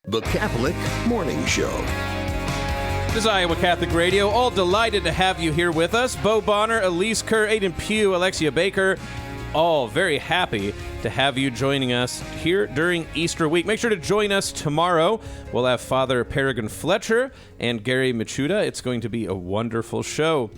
The Catholic Morning Show. This is Iowa Catholic Radio. All delighted to have you here with us. Bo Bonner, Elise Kerr, Ayden Pugh, Alexia Baker. All very happy to have you joining us here during Easter week. Make sure to join us tomorrow. We'll have Father Peregrine Fletcher and Gary Michuda. It's going to be a wonderful show.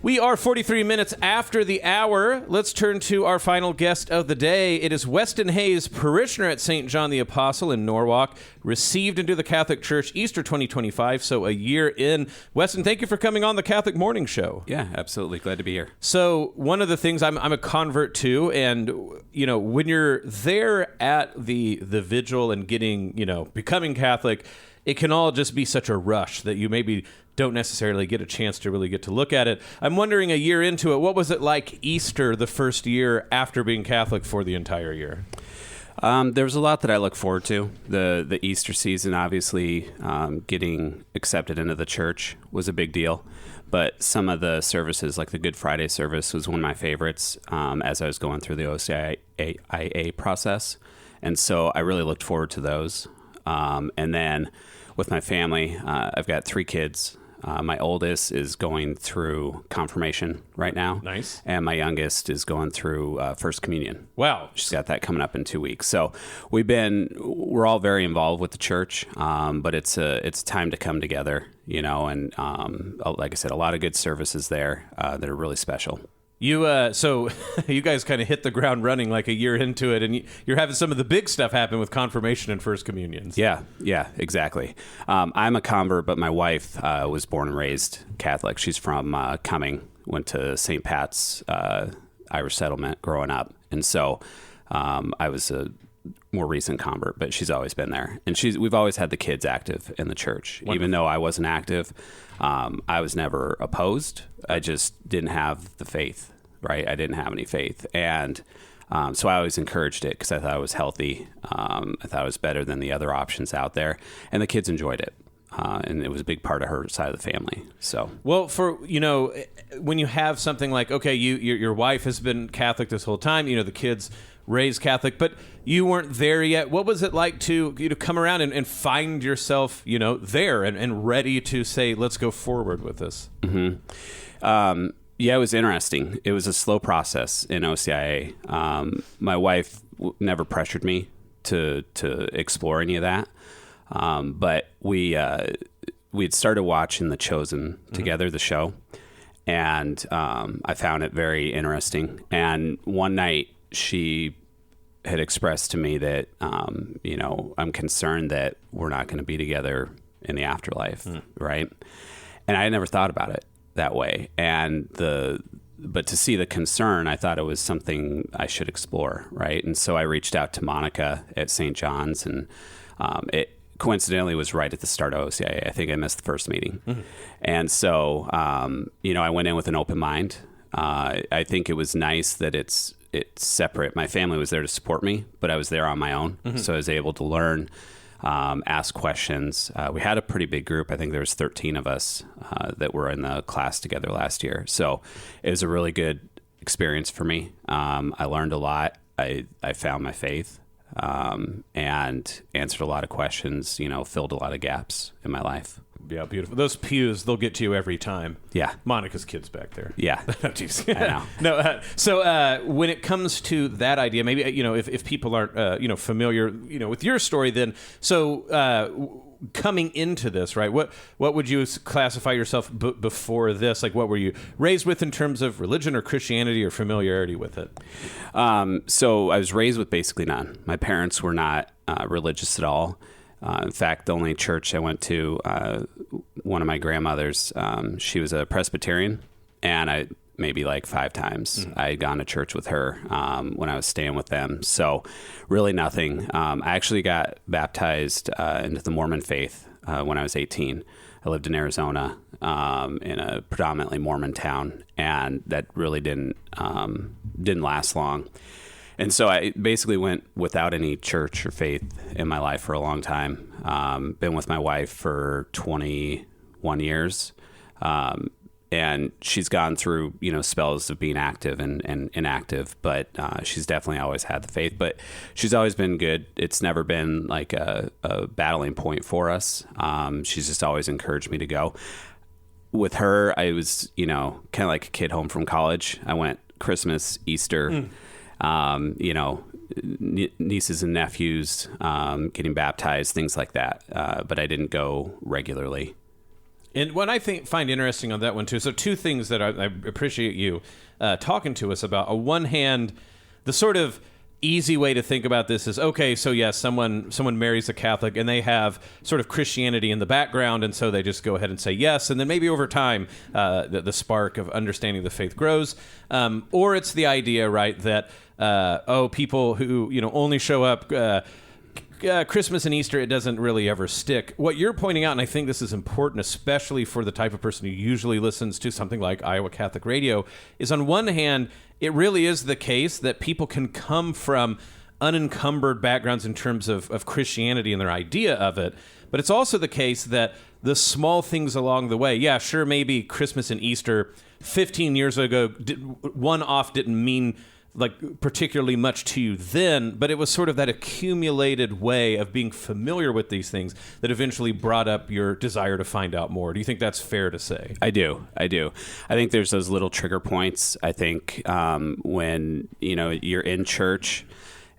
We are 43 minutes after the hour. Let's turn to our final guest of the day. It is Weston Hayes, parishioner at St. John the Apostle in Norwalk, received into the Catholic Church Easter 2025, so a year in. Weston, thank you for coming on the Catholic Morning Show. Yeah, absolutely. Glad to be here. So one of the things I'm a convert to, and when you're there at the vigil and becoming Catholic, it can all just be such a rush that you maybe don't necessarily get a chance to really get to look at it. I'm wondering, a year into it, what was it like Easter the first year after being Catholic for the entire year? There was a lot that I look forward to. The Easter season, obviously, getting accepted into the church was a big deal. But some of the services, like the Good Friday service, was one of my favorites as I was going through the OCIA process. And so I really looked forward to those. And then with my family, I've got 3 kids. My oldest is going through confirmation right now. Nice. And my youngest is going through First Communion. Wow. She's got that coming up in 2 weeks. So we're all very involved with the church, but it's time to come together, and like I said, a lot of good services there that are really special. So you guys kind of hit the ground running like a year into it, and you're having some of the big stuff happen with confirmation and First Communions. Yeah, exactly. I'm a convert, but my wife was born and raised Catholic. She's from Cumming, went to St. Pat's Irish settlement growing up. And so I was a more recent convert, but she's always been there. And we've always had the kids active in the church. Wonderful. Even though I wasn't active, I was never opposed. I just didn't have the faith, right? I didn't have any faith. And so I always encouraged it because I thought it was healthy. I thought it was better than the other options out there. And the kids enjoyed it. And it was a big part of her side of the family. So, well, when you have something like, okay, your wife has been Catholic this whole time, the kids raised Catholic, but you weren't there yet. What was it like to come around and find yourself, there and ready to say, let's go forward with this? Mm-hmm. Yeah, it was interesting. It was a slow process in OCIA. My wife never pressured me to explore any of that. But we had started watching The Chosen together, the show, and I found it very interesting. And one night she had expressed to me that, I'm concerned that we're not going to be together in the afterlife, right? And I had never thought about it that way. But to see the concern, I thought it was something I should explore, right? And so I reached out to Monica at St. John's, and it coincidentally was right at the start of OCIA. I think I missed the first meeting. Mm-hmm. And so, I went in with an open mind. I think it was nice that it's separate. My family was there to support me, but I was there on my own. Mm-hmm. So I was able to learn, ask questions. We had a pretty big group. I think there was 13 of us that were in the class together last year. So it was a really good experience for me. I learned a lot. I found my faith. And answered a lot of questions, filled a lot of gaps in my life. Yeah, beautiful. Those pews, they'll get to you every time. Yeah. Monica's kids back there. Yeah. Oh, geez. I know. No, so when it comes to that idea, maybe, if people aren't, familiar, with your story, then, so coming into this, right, what would you classify yourself before this? Like, what were you raised with in terms of religion or Christianity or familiarity with it? So I was raised with basically none. My parents were not religious at all. In fact, the only church I went to, one of my grandmothers, she was a Presbyterian, and maybe like 5 times I had gone to church with her when I was staying with them. So really nothing. I actually got baptized into the Mormon faith when I was 18. I lived in Arizona in a predominantly Mormon town, and that really didn't last long. And so I basically went without any church or faith in my life for a long time. Been with my wife for 21 years. and she's gone through, spells of being active and inactive, but she's definitely always had the faith, but she's always been good. It's never been like a battling point for us. She's just always encouraged me to go. With her, I was, kind of like a kid home from college. I went Christmas, Easter, nieces and nephews, getting baptized, things like that. But I didn't go regularly. And what I find interesting on that one too, so two things that I appreciate you talking to us about. On one hand, the sort of easy way to think about this is, okay, so yes, someone marries a Catholic and they have sort of Christianity in the background, and so they just go ahead and say yes, and then maybe over time the spark of understanding the faith grows. Or it's the idea, right, that people who only show up Christmas and Easter, it doesn't really ever stick. What you're pointing out, and I think this is important, especially for the type of person who usually listens to something like Iowa Catholic Radio, is on one hand, it really is the case that people can come from unencumbered backgrounds in terms of Christianity and their idea of it. But it's also the case that the small things along the way, yeah, sure, maybe Christmas and Easter 15 years ago, one-off didn't mean like particularly much to you then, but it was sort of that accumulated way of being familiar with these things that eventually brought up your desire to find out more. Do you think that's fair to say? I do. I think there's those little trigger points. I think when you're in church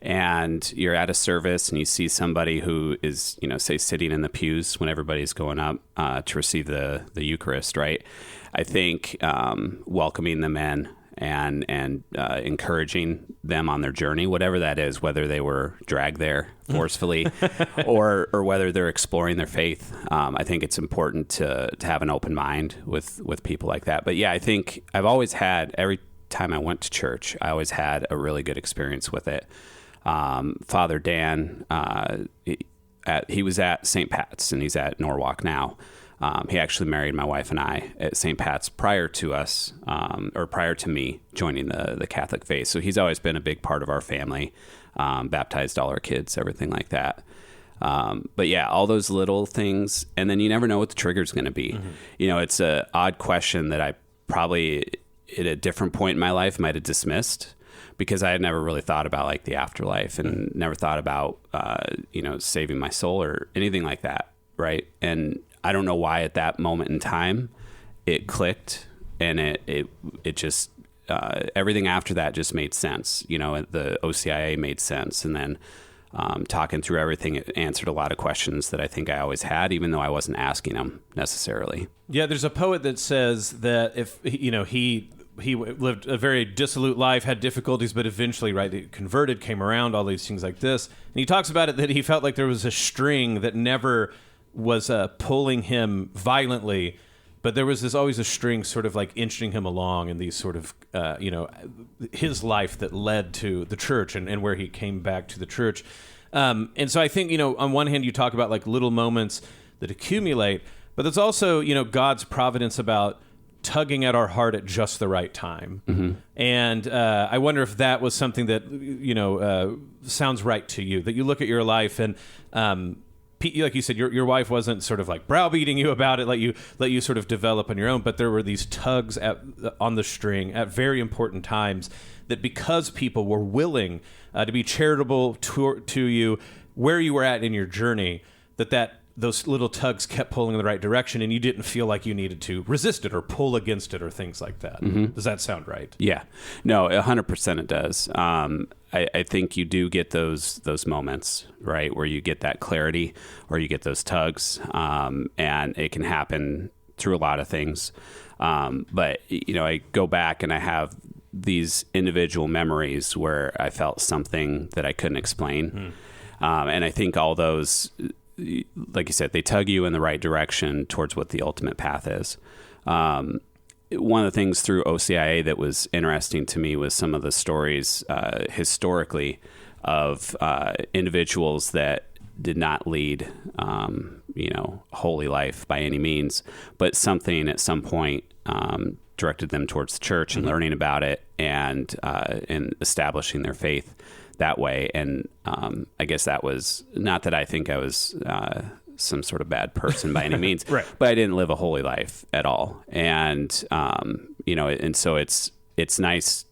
and you're at a service and you see somebody who is, say, sitting in the pews when everybody's going up to receive the Eucharist, right? I think welcoming them in and encouraging them on their journey, whatever that is, whether they were dragged there forcefully or whether they're exploring their faith. I think it's important to have an open mind with people like that. But yeah, I think I've always had, every time I went to church, I always had a really good experience with it. Father Dan, he was at St. Pat's and he's at Norwalk now. He actually married my wife and I at St. Pat's prior to us, or prior to me joining the Catholic faith. So he's always been a big part of our family, baptized all our kids, everything like that. But yeah, all those little things. And then you never know what the trigger is going to be. Mm-hmm. It's an odd question that I probably at a different point in my life might have dismissed, because I had never really thought about like the afterlife and never thought about, saving my soul or anything like that. Right. And I don't know why at that moment in time it clicked, and it just everything after that just made sense. The OCIA made sense, and then talking through everything, it answered a lot of questions that I think I always had, even though I wasn't asking them necessarily. Yeah, there's a poet that says that if he lived a very dissolute life, had difficulties, but eventually, right, he converted, came around, all these things like this. And he talks about it that he felt like there was a string that never was pulling him violently, but there was always a string sort of like inching him along in these sort of, his life that led to the church and where he came back to the church. And so I think, on one hand, you talk about like little moments that accumulate, but there's also, God's providence about tugging at our heart at just the right time. Mm-hmm. And I wonder if that was something that, sounds right to you, that you look at your life and, like you said, your wife wasn't sort of like browbeating you about it, let you sort of develop on your own, but there were these tugs on the string at very important times that, because people were willing to be charitable to you where you were at in your journey, that those little tugs kept pulling in the right direction, and you didn't feel like you needed to resist it or pull against it or things like that. Mm-hmm. Does that sound right? Yeah. No, 100% it does. I think you do get those moments, right, where you get that clarity or you get those tugs, and it can happen through a lot of things. But, I go back and I have these individual memories where I felt something that I couldn't explain. And I think all those, like you said, they tug you in the right direction towards what the ultimate path is. One of the things through OCIA that was interesting to me was some of the stories historically of individuals that did not lead, holy life by any means, but something at some point directed them towards the church and learning about it and establishing their faith that way. And I guess that was not that I think I was some sort of bad person by any means, Right. but I didn't live a holy life at all. And, and so it's nice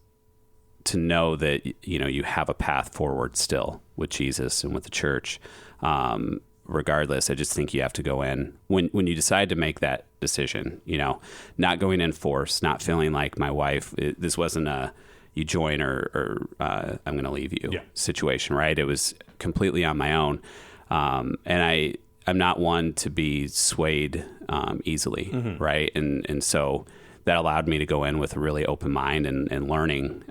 to know that, you have a path forward still with Jesus and with the church. Regardless, I just think you have to go in when you decide to make that decision, not going in force, not feeling like my wife, this wasn't a, you join or I'm going to leave you situation, right? It was completely on my own. And I'm not one to be swayed easily, right? And so that allowed me to go in with a really open mind and learning.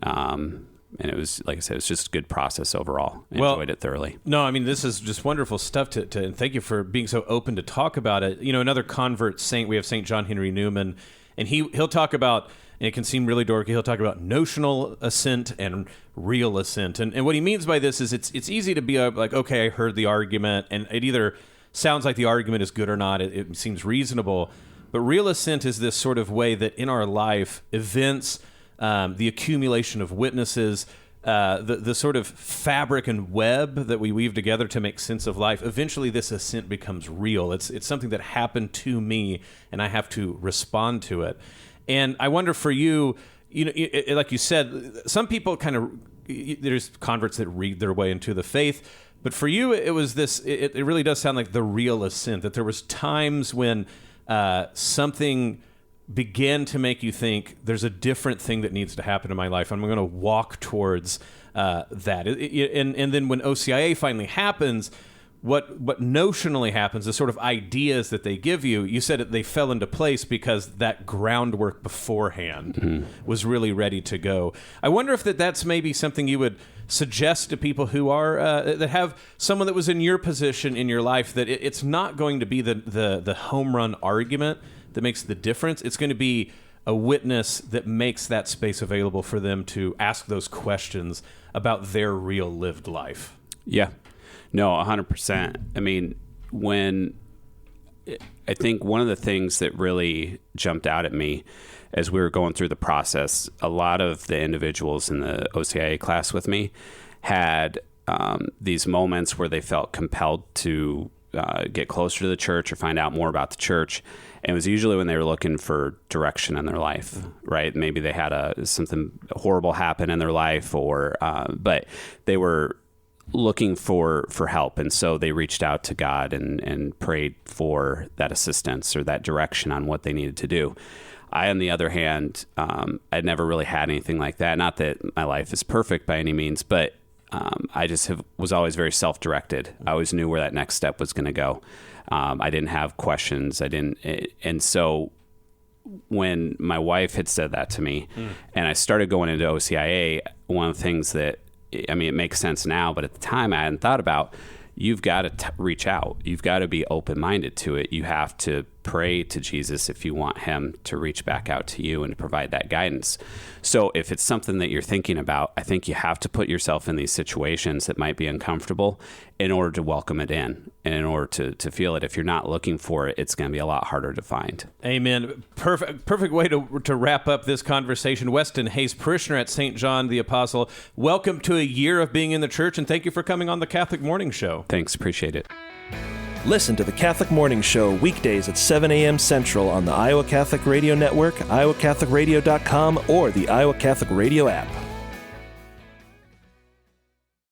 And it was, like I said, it's just a good process overall. I enjoyed it thoroughly. No, I mean, this is just wonderful stuff and thank you for being so open to talk about it. Another convert saint, we have St. John Henry Newman, and he'll talk about, and it can seem really dorky, he'll talk about notional assent and real assent. And what he means by this is it's easy to be like, okay, I heard the argument, and it either sounds like the argument is good or not. It seems reasonable. But real assent is this sort of way that in our life, events, the accumulation of witnesses, the sort of fabric and web that we weave together to make sense of life, eventually this assent becomes real. It's something that happened to me, and I have to respond to it. And I wonder for you, like you said, some people there's converts that read their way into the faith, but for you, it was this, it really does sound like the real assent, that there was times when something began to make you think there's a different thing that needs to happen in my life. I'm going to walk towards that. And then when OCIA finally happens, what notionally happens, the sort of ideas that they give you, you said they fell into place because that groundwork beforehand was really ready to go. I wonder if that's maybe something you would suggest to people who are that have someone that was in your position in your life, that it's not going to be the home run argument that makes the difference. It's going to be a witness that makes that space available for them to ask those questions about their real lived life. Yeah. No, 100%. I mean, I think one of the things that really jumped out at me as we were going through the process, a lot of the individuals in the OCIA class with me had these moments where they felt compelled to get closer to the church or find out more about the church. And it was usually when they were looking for direction in their life, right? Maybe they had something horrible happen in their life, but they were looking for help. And so they reached out to God and prayed for that assistance or that direction on what they needed to do. I, on the other hand, I'd never really had anything like that. Not that my life is perfect by any means, but I just was always very self-directed. I always knew where that next step was going to go. I didn't have questions. And so when my wife had said that to me and I started going into OCIA, one of the things that, it makes sense now, but at the time I hadn't thought about, you've got to reach out. You've got to be open-minded to it. You have to pray to Jesus if you want him to reach back out to you and to provide that guidance. So if it's something that you're thinking about, I think you have to put yourself in these situations that might be uncomfortable in order to welcome it in and in order to feel it. If you're not looking for it, it's going to be a lot harder to find. Amen. Perfect way to wrap up this conversation. Weston Hayes, parishioner at St. John the Apostle, welcome to a year of being in the church, and thank you for coming on the Catholic Morning Show. Thanks. Appreciate it. Listen to the Catholic Morning Show weekdays at 7 a.m. Central on the Iowa Catholic Radio Network, iowacatholicradio.com, or the Iowa Catholic Radio app.